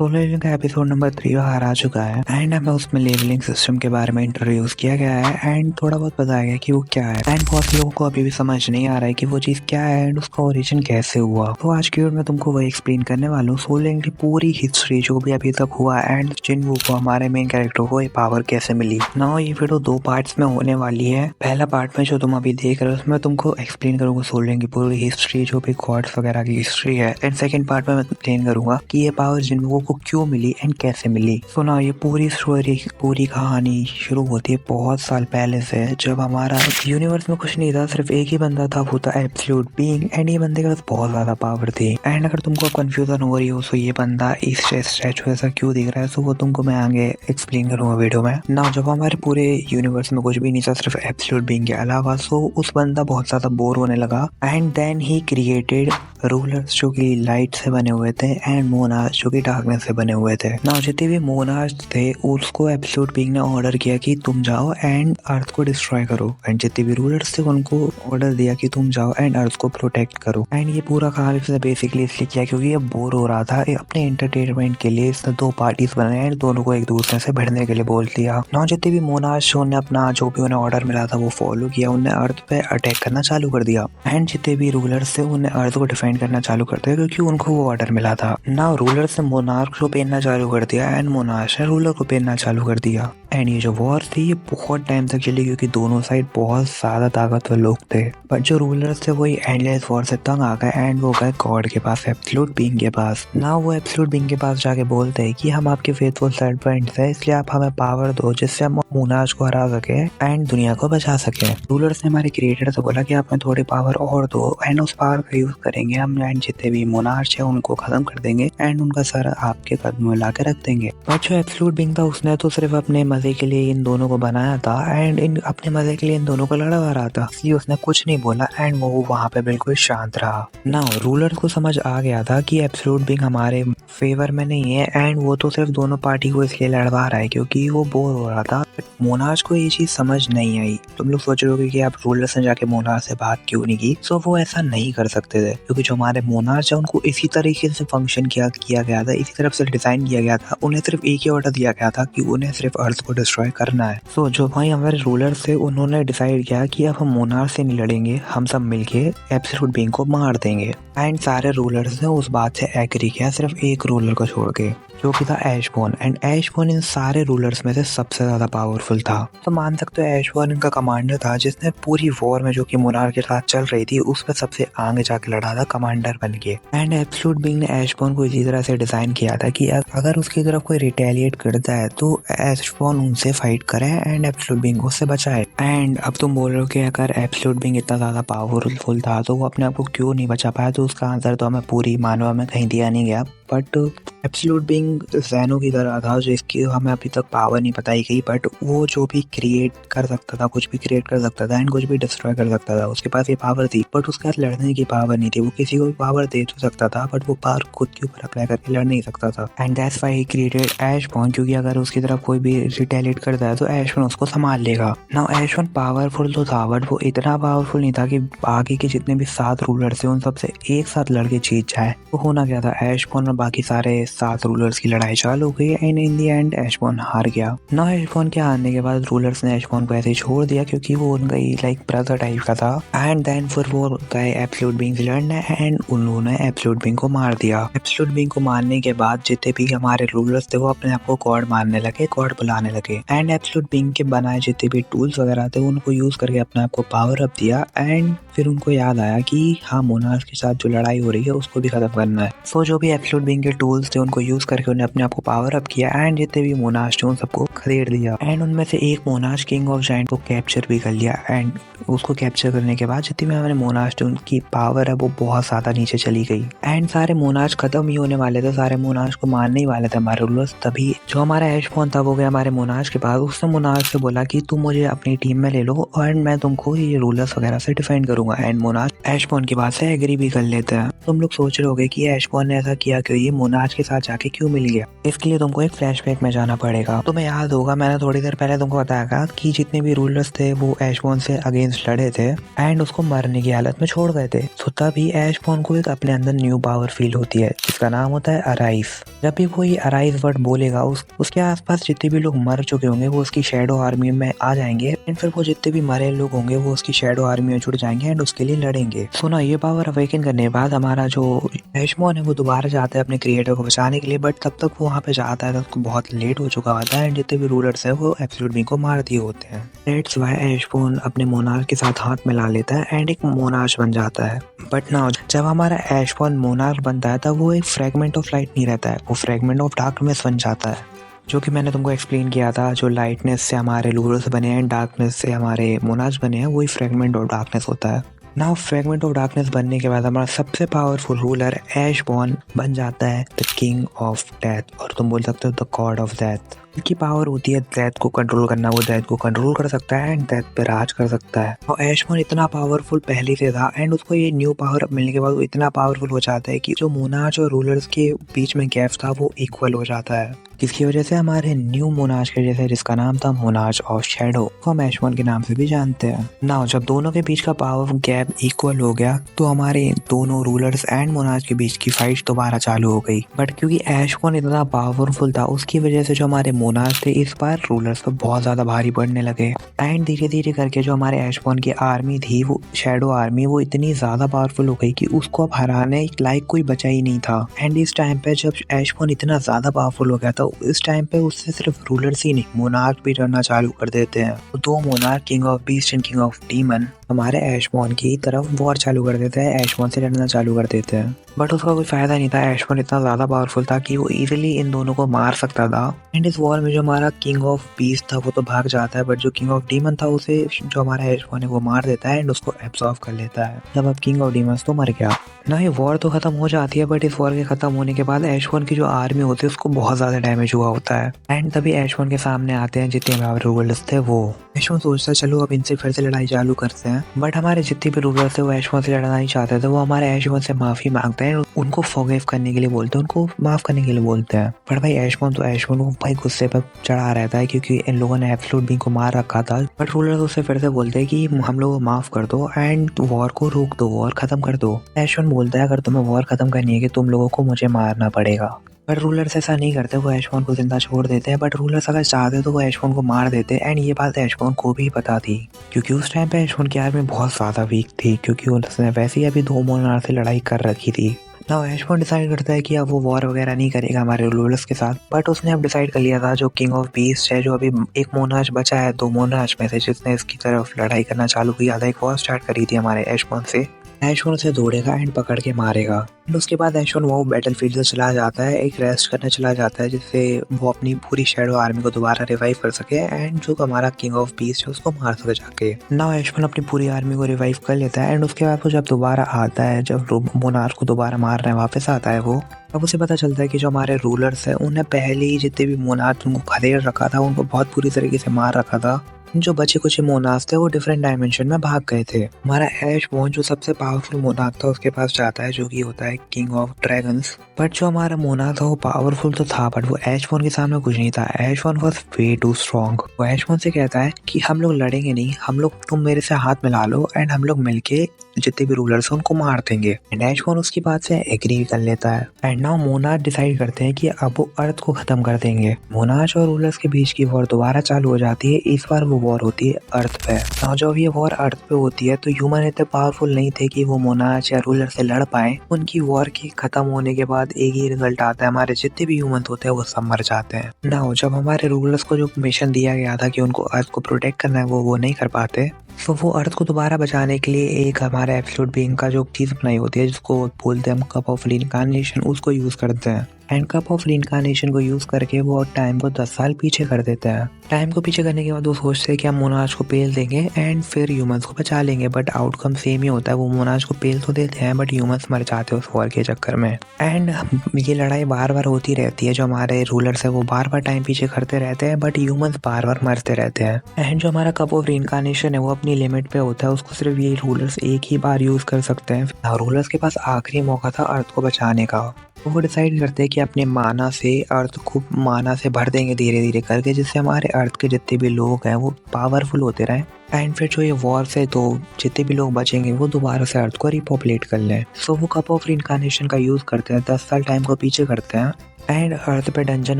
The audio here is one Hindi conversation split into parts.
सोलर लेवलिंग का एपिसोड नंबर 3 बाहर आ चुका है एंड हमें उसमें लेवलिंग सिस्टम के बारे में इंट्रोड्यूस किया गया है एंड थोड़ा बहुत बताया गया कि वो क्या है एंड बहुत लोगों को अभी भी समझ नहीं आ रहा है कि वो चीज़ क्या है एंड उसका ओरिजिन कैसे हुआ। तो आज की वीडियो में तुमको वही एक्सप्लेन करने वाला हूँ सोलर लेवलिंग की पूरी हिस्ट्री जो भी अभी तक हुआ एंड जिनवू को हमारे मेन कैरेक्टर को ये पावर कैसे मिली ना। ये वीडियो 2 पार्ट्स में होने वाली है। पहला पार्ट में जो तुम अभी देख रहे हो उसमें तुमको एक्सप्लेन करूंगा सोलर लेवलिंग की पूरी हिस्ट्री जो भी गॉड्स वगैरह की हिस्ट्री है एंड सेकंड पार्ट में मैं एक्सप्लेन करूंगा कि ये पावर जिनवू को क्यों मिली एंड कैसे मिली। तो ना ये पूरी स्टोरी पूरी कहानी शुरू होती है बहुत साल पहले से, जब हमारा यूनिवर्स में कुछ नहीं था, सिर्फ एक ही बंदा था, वो था एब्सोल्यूट बीइंग एंड ये बंदे के पास बहुत ज्यादा पावर थी। एंड अगर तुमको कंफ्यूजन हो रही हो तो ये बंदा इस स्टैचू ऐसा क्यों दिख रहा है तो वो तुमको मैं आगे एक्सप्लेन करूंगा वीडियो में ना। जब हमारे पूरे यूनिवर्स में कुछ भी नहीं था सिर्फ एब्सोल्यूट बीइंग के अलावा, सो उस बंदा बहुत ज्यादा बोर होने लगा and then he created rulers जो कि लाइट से बने हुए थे एंड मोनार्च जो कि डार्कनेस से बने हुए थे ना। जितने भी मोनार्च थे उसको एब्सोल्यूट बीइंग ने ऑर्डर किया कि तुम जाओ एंड अर्थ को डिस्ट्रॉय करो एंड जितने भी रूलर्स थे उनको ऑर्डर दिया कि तुम जाओ एंड अर्थ को प्रोटेक्ट करो। एंड ये पूरा कहानी से बेसिकली इसलिए किया क्योंकि ये बोर हो रहा था। अपने एंटरटेनमेंट के लिए इसने 2 पार्टीज बनाए एंड दोनों को एक दूसरे से भिड़ने के लिए बोल दिया ना। जितने भी मोनार्च ने अपना जो भी उन्हें ऑर्डर मिला था वो फॉलो किया, उन्हें अर्थ पे अटैक करना चालू कर दिया एंड जितने भी रूलर्स थे उन्हें अर्थ को डिफेंड करना चालू कर दिया क्योंकि उनको वो ऑर्डर मिला था ना। रूलर्स ने मोनार्क को पहनना चालू कर दिया एंड मोनार्च ने रूलर को पहनना चालू कर दिया एंड ये जो वॉर थी ये बहुत टाइम तक चली क्योंकि दोनों साइड बहुत ज्यादा ताकतवर लोग थे। बट जो रूलर्स थे वही एंडलेस वॉर से तंग आ गए एंड वो गए गॉड के पास, एब्सोल्यूट बीइंग के पास ना। वो एब्सोल्यूट बीइंग के पास जाके बोलते हैं कि हम आपके फेथफुल सर्वेंट्स हैं, इसलिए आप हमें पावर दो जिससे हम मोनार्च को हरा सके एंड दुनिया को बचा सके। रूलर्स ने हमारे क्रिएटर से बोला कि आप हमें थोड़ी पावर और दो एंड उस पावर का यूज करेंगे हम एंड जितने भी मोनार्च है उनको खत्म कर देंगे एंड उनका सर आपके कदमों में ला के रख देंगे। बट जो एब्सोल्यूट बीइंग था उसने तो सिर्फ अपने मजे के लिए इन दोनों को बनाया था एंड इन अपने मजे के लिए इन दोनों को लड़वा रहा था, इसलिए उसने कुछ नहीं बोला एंड वो वहां पे बिल्कुल शांत रहा ना। रूलर को समझ आ गया था कि एब्सोल्यूट बीइंग हमारे फेवर में नहीं है एंड वो तो सिर्फ दोनों पार्टी को इसलिए लड़वा रहा है क्योंकि वो बोर हो रहा था। मोनार्च को ये चीज समझ नहीं आई। तुम लोग सोच रहे हो कि आप रूलर्स ने जाके मोनार्च से बात क्यों नहीं की, सो वो ऐसा नहीं कर सकते थे क्योंकि जो हमारे मोनार्च है उनको इसी तरीके से फंक्शन किया गया था, इसी तरफ से डिजाइन किया गया था। उन्हें सिर्फ एक ही ऑर्डर दिया गया था कि उन्हें सिर्फ अर्थ को डिस्ट्रॉय करना है। सो जो भाई हमारे रूलर्स थे उन्होंने डिसाइड किया कि अब हम मोनार्च से नहीं लड़ेंगे, हम सब मिलके एब्सोल्यूट बीइंग को मार देंगे एंड सारे रूलर्स ने उस बात से एग्री किया सिर्फ एक रूलर को छोड़ के जो कि था ऐशबॉर्न एंड ऐशबॉर्न इन सारे रूलर्स में से सबसे ज्यादा पावरफुल था। तो मान सकते हो ऐशबॉर्न इनका कमांडर था जिसने पूरी वॉर में जो कि मोनार्च के साथ चल रही थी उस पर सबसे आगे जाके लड़ा था कमांडर बन के। एंड एब्सोल्यूट बीइंग ने ऐशबॉर्न को इसी तरह से डिजाइन किया था कि अगर उसकी तरफ कोई रिटेलिएट करता है तो ऐशबॉर्न उनसे फाइट करे एंड एब्सोल्यूट बीइंग उससे बचाए। एंड अब तुम बोल रहे हो कि अगर एब्सोल्यूट बीइंग इतना ज्यादा पावरफुल था तो वो अपने आप को क्यों नहीं बचा पाया, तो उसका आंसर तो हमें पूरी मानवा में कहीं दिया नहीं गया। बट एब्सोल्यूट बीइंग ज़ैनो की तरह था जिसकी हमें अभी तक पावर नहीं बताई गई, बट वो जो भी क्रिएट कर सकता था, कुछ भी क्रिएट कर सकता था एंड कुछ भी डिस्ट्रॉय कर सकता था। उसके पास ये पावर थी बट उसके पास लड़ने की पावर नहीं थी। वो किसी को भी पावर दे तो सकता था बट वो पावर खुद के ऊपर अप्लाई करके लड़ नहीं सकता था and that's why he created Ashborn, क्योंकि अगर उसकी तरफ कोई भी रिटेलिएट करता है तो ऐशबॉर्न उसको संभाल लेगा ना। ऐशबॉर्न पावरफुल तो था बट वो इतना पावरफुल नहीं था कि बाकी के जितने भी 7 रूलर थे उन सबसे एक साथ लड़के जीत जाए। तो होना क्या था, ऐशबॉर्न और बाकी सारे 7 रूलर्स की लड़ाई चालू हो गई एंड इन दी एंड ऐशबॉर्न हार गया ना। ऐशबॉर्न के हारने के बाद रूलर्स ने ऐशबॉर्न को ऐसे ही छोड़ दिया क्योंकि वो उनका लाइक ब्रदर टाइप का था एंड देन फिर वो गए एब्सोल्यूट बीइंग से लड़ने एंड उन्होंने एब्सोल्यूट बीइंग को मार दिया। एब्सोल्यूट बीइंग को मारने के बाद जितने भी हमारे रूलर्स थे वो अपने आप को गॉड मानने लगे, गॉड बुलाने लगे एंड एब्सोल्यूट बीइंग के बनाए जितने भी टूल्स वगैरह थे उनको यूज करके अपने आप को पावर अप दिया एंड फिर उनको याद आया कि हाँ मोनार्च के साथ जो लड़ाई हो रही है उसको भी खत्म करना है। सो जो भी एब्सोल्यूट बीइंग के टूल्स थे उनको यूज करके उन्हें अपने आप को पावर अप किया एंड जितने भी मोनार्च थे उन सबको खदेड़ दिया एंड उनमें से एक मोनार्च किंग ऑफ जायंट को कैप्चर भी कर लिया एंड उसको कैप्चर करने के बाद जितने भी हमारे मोनार्च थे उनकी पावर है वो बहुत ज्यादा नीचे चली गई एंड सारे मोनार्च खत्म ही होने वाले थे, सारे मोनार्च को मारने ही वाले थे हमारे रूलर्स। तभी जो हमारा ऐशबॉर्न था वो गया हमारे मोनार्च के पास, उसने मोनार्च से बोला कि तुम मुझे अपनी टीम में ले लो एंड मैं तुमको ये रूलर्स वगैरह से डिफेंड करूंगा एंड मोनार्च ऐशबॉर्न की बात से एग्री भी कर लेते हैं। तुम लोग सोच रहे होगे कि ऐशबॉर्न ने ऐसा किया क्यों, ये मोनार्च के साथ जाके क्यों मिल गया। इसके लिए तुमको एक फ्लैशबैक में जाना पड़ेगा। तुम्हें याद होगा मैंने थोड़ी देर पहले तुमको बताया कि जितने भी रूलर्स थे वो ऐशबॉर्न से अगेंस्ट रूलर्स लड़े थे एंड उसको मरने की हालत में छोड़ गए थे। तो तभी ऐशबॉर्न को एक अपने अंदर न्यू पावर फील होती है जिसका नाम होता है अराइज। जब भी वो ये अराइज वर्ड बोलेगा उसके आसपास जितने भी लोग मर चुके होंगे वो उसकी शैडो आर्मी में आ जाएंगे एंड फिर वो जितने भी मरे लोग होंगे वो उसकी शैडो आर्मी में जुड़ जाएंगे एंड उसके लिए लड़ेंगे। सो ना ये पावर अवेकन करने के बाद हमारा जो ऐशबॉर्न है वो दोबारा जाता है अपने क्रिएटर को बचाने के लिए, बट तब तक वो वहाँ पे जाता है तो उसको बहुत लेट हो चुका होता है एंड जितने भी रूलर्स हैं वो एब्सोल्यूट बीइंग को मार दिए होते हैं। दैट्स व्हाई ऐशबॉर्न अपने मोनार्क के साथ हाथ मिला लेता है एंड एक मोनार्च बन जाता है। बट ना जब हमारा ऐशबॉर्न मोनार्क बनता है तब वो एक फ्रेगमेंट ऑफ लाइट नहीं रहता है, वो फ्रेगमेंट ऑफ डार्कनेस बन जाता है, जो कि मैंने तुमको एक्सप्लेन किया था। जो लाइटनेस से हमारे रूलर्स बने हैं, डार्कनेस से हमारे मोनार्च बने हैं, वही फ्रेगमेंट ऑफ डार्कनेस होता है। नाउ फ्रेगमेंट ऑफ डार्कनेस बनने के बाद हमारा सबसे पावरफुल रूलर ऐशबॉर्न बन जाता है द किंग ऑफ डेथ, और तुम बोल सकते हो द गॉड ऑफ डेथ। उनकी पावर होती है डेथ को कंट्रोल करना, वो डेथ को कंट्रोल कर सकता है एंड डेथ पे राज कर सकता है। और ऐशबॉर्न इतना पावरफुल पहले से था एंड उसको ये न्यू पावर मिलने के बाद वो इतना पावरफुल हो जाता है कि जो मोनार्च और रूलर्स के बीच में गैप था वो इक्वल हो जाता है, जिसकी वजह से हमारे न्यू मोनार्च के जैसे जिसका नाम था मोनार्च ऑफ शैडो को हम ऐशबॉर्न के नाम से भी जानते हैं। नाउ जब दोनों के बीच का पावर गैप इक्वल हो गया तो हमारे दोनों रूलर्स एंड मोनार्च के बीच की फाइट दोबारा चालू हो गई। बट क्योंकि ऐशबॉर्न इतना पावरफुल था उसकी वजह से जो हमारे मोनार्च थे इस बार रूलर्स तो बहुत ज्यादा भारी पड़ने लगे एंड धीरे धीरे करके जो हमारे ऐशबॉर्न की आर्मी थी वो शैडो आर्मी वो इतनी ज्यादा पावरफुल हो गई कि उसको अब हराने लायक कोई बचा ही नहीं था। एंड इस टाइम पे जब ऐशबॉर्न इतना ज्यादा पावरफुल हो गया था इस टाइम पे उससे सिर्फ रूलर्स ही नहीं मोनार्क भी लड़ना चालू कर देते हैं। तो दो monarch king of beast and king of demon हमारे ऐशबॉर्न की तरफ वॉर चालू कर देते हैं, ऐशबॉर्न से लड़ना चालू कर देते हैं। बट उसका कोई फायदा नहीं था, ऐशबॉर्न इतना ज्यादा पावरफुल था कि वो इजीली इन दोनों को मार सकता था। एंड इस वॉर में जो हमारा किंग ऑफ बीस्ट था वो तो भाग जाता है, बट जो किंग ऑफ डीमन था उसे जो हमारा ऐशबॉर्न है वो मार देता है एंड उसको एब्सॉर्ब कर लेता है। तब अब किंग ऑफ डीमन तो मर गया ना। ये वॉर तो खत्म हो जाती है बट इस वॉर के खत्म होने के बाद ऐशबॉर्न की जो आर्मी होती है उसको बहुत ज्यादा डैमेज हुआ होता है एंड तभी ऐशबॉर्न के सामने आते हैं जितने हमारे रूलर्स थे वो। ऐशबॉर्न सोचता है चलो अब इनसे फिर से लड़ाई चालू करते हैं, बट हमारे जितने भी रूलर्स थे वो ऐशबॉर्न से लड़ना नहीं चाहते थे। वो हमारे ऐशबॉर्न से माफी मांगते हैं, उनको फॉरगिव करने के लिए बोलते हैं, उनको माफ करने के लिए बोलते हैं। पर भाई ऐशबॉर्न को भाई गुस्से पर चढ़ा रहता है क्योंकि इन लोगों ने एब्सोल्यूट बीइंग को मार रखा था। बट रूलर्स उससे फिर से बोलते हैं कि हम लोग को माफ कर दो एंड वॉर को रोक दो, वॉर खत्म कर दो। ऐशबॉर्न बोलता है अगर तुम्हें वॉर खत्म करनी है कि तुम लोगों को मुझे मारना पड़ेगा। बट रूलर्स ऐसा नहीं करते, वो ऐशबॉर्न को जिंदा छोड़ देते हैं। बट रूलर्स अगर चाहते तो वो ऐशबॉर्न को मार देते एंड ये बात ऐशबॉर्न को भी पता थी क्योंकि उस टाइम पे ऐशबॉर्न की आर्मी बहुत ज्यादा वीक थी क्योंकि उसने वैसे ही अभी दो मोनार्क से लड़ाई कर रखी थी। ना ऐशबॉर्न डिसाइड करता है कि अब वो वॉर वगैरह नहीं करेगा हमारे रूलर्स के साथ, बट उसने अब डिसाइड कर लिया था जो किंग ऑफ बीस्ट है, जो अभी एक मोनार्च बचा है दो मोनार्च में से जिसने इसकी तरफ लड़ाई करना चालू किया था, एक वॉर स्टार्ट करी थी हमारे ऐशबॉर्न से। ऐशबॉर्न उसे दौड़ेगा एंड पकड़ के मारेगा एंड उसके बाद ऐशबॉर्न वो बैटलफील्ड से चला जाता है, एक रेस्ट करने चला जाता है जिससे वो अपनी पूरी शैडो आर्मी को दोबारा रिवाइव कर सके एंड जो हमारा किंग ऑफ बीस्ट है उसको मार सके जाके। नाउ ऐशबॉर्न अपनी पूरी आर्मी को रिवाइव कर लेता है एंड उसके बाद वो जब दोबारा आता है, जब मोनार्क को दोबारा मारने वापस आता है वो, अब उसे पता चलता है कि जो हमारे रूलर्स हैं उन्हें पहले ही जितने भी मोनार्क उनको खदेड़ रखा था, उनको बहुत बुरी तरीके से मार रखा था। जो बचे कुछ मोनार्क थे वो डिफरेंट डायमेंशन में भाग गए थे। हमारा ऐशबॉर्न जो सबसे पावरफुल मोनार्क था उसके पास जाता है जो कि होता है किंग ऑफ ड्रैगन्स। बट जो हमारा मोनार्क था वो पावरफुल तो था बट वो ऐशबॉर्न के सामने कुछ नहीं था। ऐशबॉर्न वाज वे टू स्ट्रॉन्ग। वो ऐशबॉर्न से कहता है कि हम लोग लड़ेंगे नहीं, हम लोग तुम मेरे से हाथ मिला लो एंड हम लोग मिलके जितने भी रूलर्स हैं उनको मार देंगे। एंड ऐशबॉर्न उसकी बात से एग्री कर लेता है एंड नाउ मोनार्क डिसाइड करते हैं कि अब वो अर्थ को खत्म कर देंगे। मोनार्क और रूलर्स के बीच की वॉर दोबारा चालू हो जाती है, इस बार वो वॉर होती है अर्थ पे। नाउ जब ये वॉर अर्थ पे होती है तो ह्यूमन इतने पावरफुल नहीं थे कि वो मोनार्क या रूलर से लड़ पाए। उनकी वॉर की खत्म होने के बाद एक ही रिजल्ट आता है, हमारे जितने भी ह्यूमन होते हैं वो सब मर जाते हैं। नाउ जब हमारे रूलर्स को जो मिशन दिया गया था कि उनको अर्थ को प्रोटेक्ट करना है वो नहीं कर पाते, तो वो अर्थ को दोबारा बचाने के लिए एक हमारे एब्सोल्यूट बीइंग का जो चीज बनाई होती है जिसको बोलते हैं हम कप ऑफ रीइंकार्नेशन, उसको यूज करते हैं। एंड कप ऑफ रीइंकार्नेशन को यूज करके वो टाइम को 10 साल पीछे कर देते हैं। टाइम को पीछे करने के बाद वो सोचते हैं कि हम मोनार्च को पेल देंगे एंड फिर ह्यूमंस को बचा लेंगे, बट आउटकम सेम ही होता है। वो मोनार्च को पेल तो देते हैं बट ह्यूमंस मर जाते हैं उस वॉर के चक्कर में। एंड ये लड़ाई बार बार होती रहती है, जो हमारे रूलर्स है वो बार बार टाइम पीछे करते रहते हैं बट ह्यूमंस बार बार मरते रहते हैं। एंड जो हमारा कप ऑफ रीइंकार्नेशन है वो अपनी लिमिट पे होता है, उसको सिर्फ ये रूलर्स एक ही बार यूज कर सकते हैं। रूलर्स के पास आखिरी मौका था अर्थ को बचाने का। वो डिसाइड करते हैं कि अपने माना से अर्थ को माना से भर देंगे धीरे धीरे करके, जिससे हमारे अर्थ के जितने भी लोग हैं वो पावरफुल होते रहें। एंड फिर जो ये वॉर से तो जितने भी लोग बचेंगे वो दोबारा से अर्थ को रिपॉपुलेट कर लें। सो वो कप ऑफ रिइनकार्नेशन का यूज़ करते हैं, 10 साल टाइम को पीछे करते हैं एंड अर्थ पे डंजन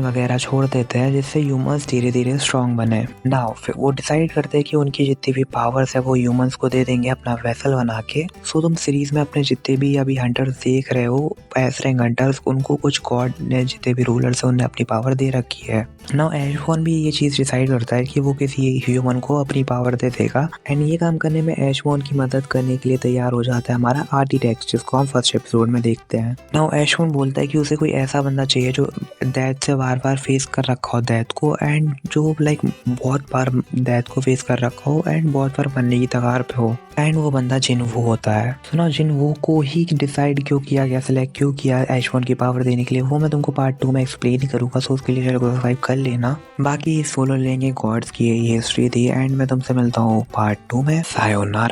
वगैरह छोड़ देते हैं, जिससे ह्यूमंस धीरे धीरे स्ट्रॉन्ग बने। नाउ फिर वो डिसाइड करते हैं कि उनकी जितनी भी पावर्स है वो ह्यूमंस को दे देंगे अपना वेसल बना के। सो तुम सीरीज में अपने जितने भी अभी हंटर्स देख रहे हो, एस रैंक हंटर्स, उनको कुछ गॉड ने जितने भी रूलर्स है उन्हें अपनी पावर दे रखी है। नाउ एशबॉर्न भी ये चीज़ डिसाइड करता है कि वो किसी ह्यूमन को अपनी पावर दे देगा एंड ये काम करने में एशबॉर्न की मदद करने के लिए तैयार हो जाता है हमारा आर्किटेक्ट, जिसको हम फर्स्ट एपिसोड में देखते हैं। नाउ एशबॉर्न बोलता है कि उसे कोई ऐसा बंदा चाहिए जो डेथ से बार बार फेस कर रखा हो डेथ को, एंड जो लाइक बहुत बार डेथ को फेस कर रखा हो एंड बहुत बार मरने की कगार पे हो। एंड वो बंदा जिनवू होता है। सुनो, जिनवू को ही डिसाइड क्यों किया गया, सिलेक्ट क्यों किया एशबॉर्न की पावर देने के लिए, वो मैं तुमको पार्ट 2 में एक्सप्लेन ही करूँगा। सो उसके लिए चैनल को सब्सक्राइब कर लेना। बाकी सोलो लेंगे गॉड्स की ये हिस्ट्री थी एंड मैं तुमसे मिलता हूँ पार्ट 2 में। सायोनारा।